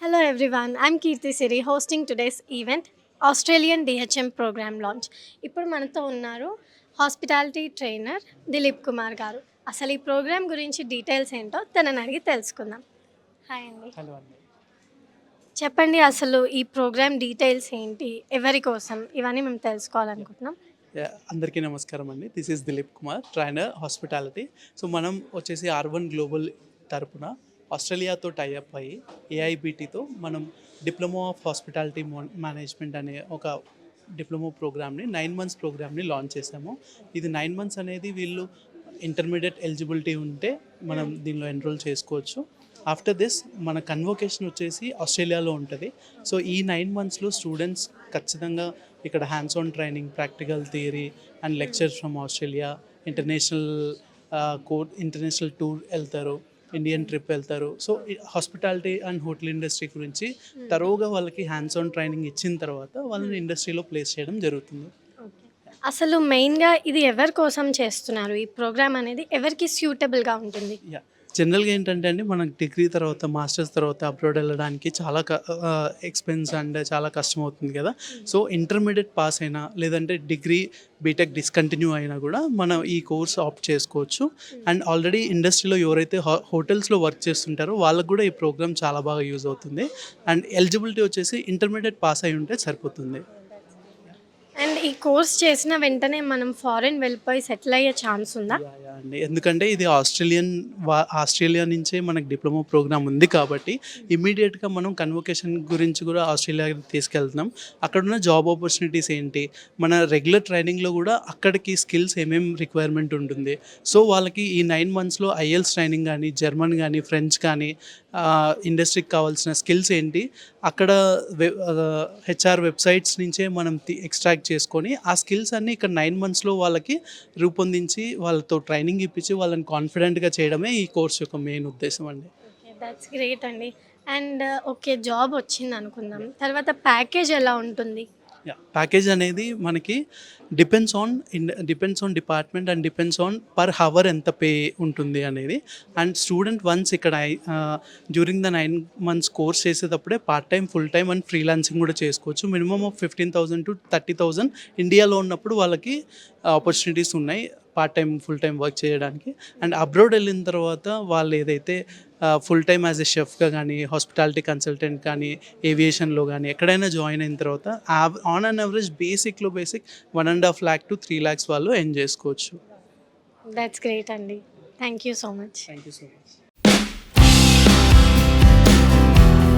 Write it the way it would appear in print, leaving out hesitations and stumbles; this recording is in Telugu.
Hello everyone, I'm Kirti Siri hosting today's event Australian DHM program launch. ఇప్పుడు మనతో ఉన్నారు హాస్పిటాలిటీ ట్రైనర్ దిలీప్ కుమార్ గారు. అసలు ఈ ప్రోగ్రామ్ గురించి డీటెయిల్స్ ఏంటో తనని అడిగి తెలుసుకుందాం. హాయ్ అండి. హలో అండి. చెప్పండి అసలు ఈ ప్రోగ్రామ్ డీటెయిల్స్ ఏంటి, ఎవరి కోసం, ఇవన్నీ మేము తెలుసుకోవాలనుకుంటున్నాం. అందరికీ నమస్కారం అండి. This is Dilip Kumar, trainer hospitality. So మనం వచ్చేసి R1 గ్లోబల్ తరపున ఆస్ట్రేలియాతో టైఅప్ అయ్యి ఏఐబిటితో మనం డిప్లొమా ఆఫ్ హాస్పిటాలిటీ మేనేజ్మెంట్ అనే ఒక డిప్లొమా ప్రోగ్రామ్ని 9 months ప్రోగ్రామ్ని లాంచ్ చేసాము. ఇది 9 months అనేది వీళ్ళు ఇంటర్మీడియట్ ఎలిజిబిలిటీ ఉంటే మనం దీనిలో ఎన్రోల్ చేసుకోవచ్చు. ఆఫ్టర్ దిస్ మన కన్వొకేషన్ వచ్చేసి ఆస్ట్రేలియాలో ఉంటుంది. సో ఈ 9 monthsలో స్టూడెంట్స్ ఖచ్చితంగా ఇక్కడ hands on training, practical theory and lectures from Australia, international tour వెళ్తారు, ఇండియన్ ట్రిప్ వెళ్తారు. So hospitality and hotel industry గురించి తరోగా వాళ్ళకి హ్యాండ్స్ ఆన్ ట్రైనింగ్ ఇచ్చిన తర్వాత వాళ్ళని ఇండస్ట్రీలో ప్లేస్ చేయడం జరుగుతుంది. అసలు మెయిన్గా ఇది ఎవరి కోసం చేస్తున్నారు? ఈ ప్రోగ్రామ్ అనేది ఎవరికి సూటబుల్గా ఉంటుంది? జనరల్గా ఏంటంటే అండి, మనకు డిగ్రీ తర్వాత మాస్టర్స్ తర్వాత అబ్రాడ్ వెళ్ళడానికి చాలా ఎక్స్పెన్స్ అండ్ చాలా కష్టం అవుతుంది కదా. సో ఇంటర్మీడియట్ పాస్ అయినా లేదంటే డిగ్రీ బీటెక్ డిస్కంటిన్యూ అయినా కూడా మనం ఈ కోర్స్ ఆప్ట్ చేసుకోవచ్చు. అండ్ ఆల్రెడీ ఇండస్ట్రీలో ఎవరైతే హోటల్స్లో వర్క్ చేస్తుంటారో వాళ్ళకు కూడా ఈ ప్రోగ్రామ్ చాలా బాగా యూజ్ అవుతుంది. అండ్ ఎలిజిబిలిటీ వచ్చేసి ఇంటర్మీడియట్ పాస్ అయి ఉంటే సరిపోతుంది. అండ్ ఈ కోర్స్ చేసిన వెంటనే మనం ఫారెన్ వెళ్ళిపోయి సెటిల్ అయ్యే ఛాన్స్ ఉందా? అండి, ఎందుకంటే ఇది ఆస్ట్రేలియా నుంచే మనకు డిప్లొమా ప్రోగ్రామ్ ఉంది కాబట్టి ఇమీడియట్గా మనం కన్వొకేషన్ గురించి కూడా ఆస్ట్రేలియాకి తీసుకెళ్తున్నాం. అక్కడున్న జాబ్ ఆపర్చునిటీస్ ఏంటి, మన రెగ్యులర్ ట్రైనింగ్లో కూడా అక్కడికి స్కిల్స్ ఏమేమి రిక్వైర్మెంట్ ఉంటుంది. సో వాళ్ళకి ఈ 9 monthsలో ఐఎల్స్ ట్రైనింగ్ కానీ, జర్మన్ కానీ, ఫ్రెంచ్ కానీ, ఇండస్ట్రీకి కావాల్సిన స్కిల్స్ ఏంటి అక్కడ హెచ్ఆర్ వెబ్సైట్స్ నుంచే మనం ఎక్స్ట్రాక్ట్ చేసుకొని ఆ స్కిల్స్ అన్నీ ఇక్కడ 9 monthsలో వాళ్ళకి రూపొందించి వాళ్ళతో ట్రైనింగ్ ఇప్పించి వాళ్ళని కాన్ఫిడెంట్గా చేయడమే ఈ కోర్స్ యొక్క మెయిన్ ఉద్దేశం అండి. దట్స్ గ్రేట్ అండి. అండ్ ఓకే, జాబ్ వచ్చింది అనుకుందాం, తర్వాత ప్యాకేజ్ ఎలా ఉంటుంది? ప్యాకేజ్ అనేది మనకి depends on department and depends on per hour ఎంత పే ఉంటుంది అనేది. అండ్ స్టూడెంట్ వన్స్ ఇక్కడ డ్యూరింగ్ ద 9 months కోర్స్ చేసేటప్పుడే part time, full time and freelancing కూడా చేసుకోవచ్చు. మినిమమ్ ఆఫ్ 15,000 to 30,000 ఇండియాలో ఉన్నప్పుడు వాళ్ళకి ఆపర్చునిటీస్ ఉన్నాయి part time, full time work చేయడానికి. అండ్ అబ్రాడ్ వెళ్ళిన తర్వాత వాళ్ళు ఏదైతే ఫుల్ టైమ్ యాజ్ ఎ షెఫ్గా కానీ, హాస్పిటాలిటీ కన్సల్టెంట్ కానీ, ఏవియేషన్లో కానీ ఎక్కడైనా జాయిన్ అయిన తర్వాత on an average basic 1.5 lakh to 3 lakhs వాళ్ళు ఎర్న్ చేసుకోవచ్చు. దట్స్ గ్రేట్ అండి. Thank you so much. Thank you so much.